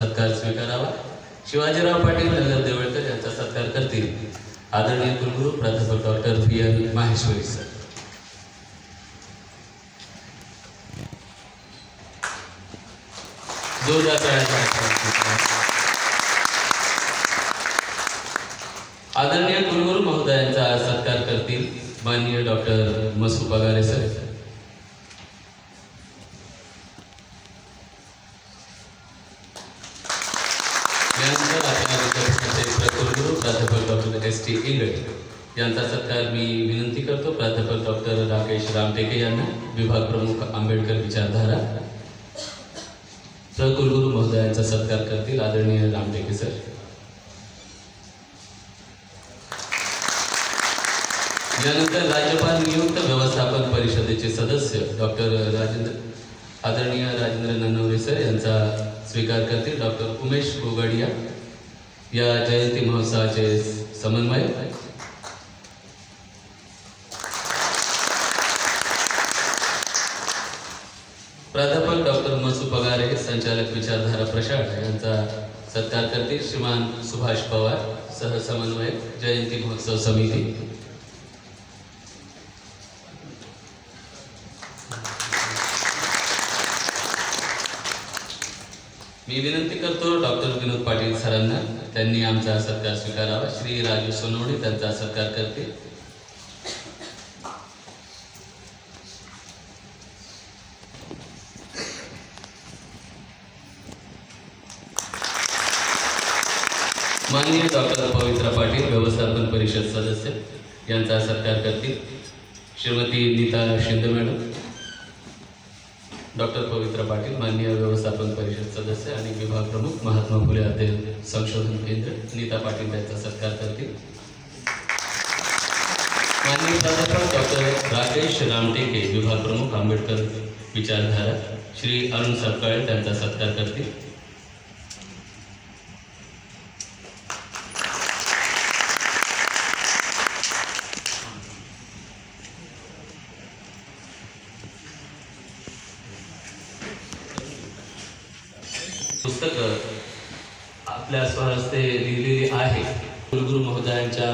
सत्कार स्वीकारावा। शिवाजीराव पाटील नगर देवळकर यांचा सत्कार करतील आदरणीय कुलगुरू प्राध्यापक डॉक्टर पी.एन. माहेश्वरी सर। आदरणीय कुलगुरू महोदयांचा सत्कार करतील माननीय डॉक्टर मसू पगारे सर। यानंतर आपल्या विद्यापीठाचे कुलगुरू प्राध्यापक डॉक्टर S.T. इंगळे यांचा सत्कार मी विनंती करतो प्राध्यापक डॉक्टर राकेश रामटेके यांना, विभाग प्रमुख आंबेडकर विचारधारा। कुलगुरू महोदयांचा सत्कार करतील आदरणीय रामटेके सर। यानंतर राज्यपाल नियुक्त व्यवस्थापन परिषदेचे सदस्य डॉक्टर आदरणीय राजेंद्र ननवरे सर यांचा स्वीकार करतील डॉक्टर उमेश गोगडिया। या जयंती महोत्सवाचे समन्वयक प्राध्यापक डॉक्टर मसू पगारे, संचालक विचारधारा प्रशाखा यांचा सत्कार करतील श्रीमान सुभाष पवार, सहसमन्वयक जयंती महोत्सव समिती। मी विनंती करतो डॉक्टर विनोद पाटील सरांना, त्यांनी आमचा सत्कार स्वीकारावा। श्री राजू सोनवणे त्यांचा सत्कार करतील। माननीय डॉक्टर पवित्रा पाटील, व्यवस्थापन परिषद सदस्य यांचा सत्कार करतील श्रीमती नीता शिंदे मॅडम। डॉक्टर पवित्रा पाटील, माननीय व्यवस्थापन परिषद सदस्य आणि विभाग प्रमुख, महात्मा फुले अध्ययन संशोधन केंद्र, नीता पाटील यांचा सत्कार करतील। माननीय प्राध्यापक डॉक्टर राकेश रामटेके, विभाग प्रमुख आंबेडकर विचारधारा, श्री अरुण सपकाळे त्यांचा सत्कार करतील। पुस्तक आपल्या स्वहस्ते लिहिलेली आहे कुलगुरू महोदयांच्या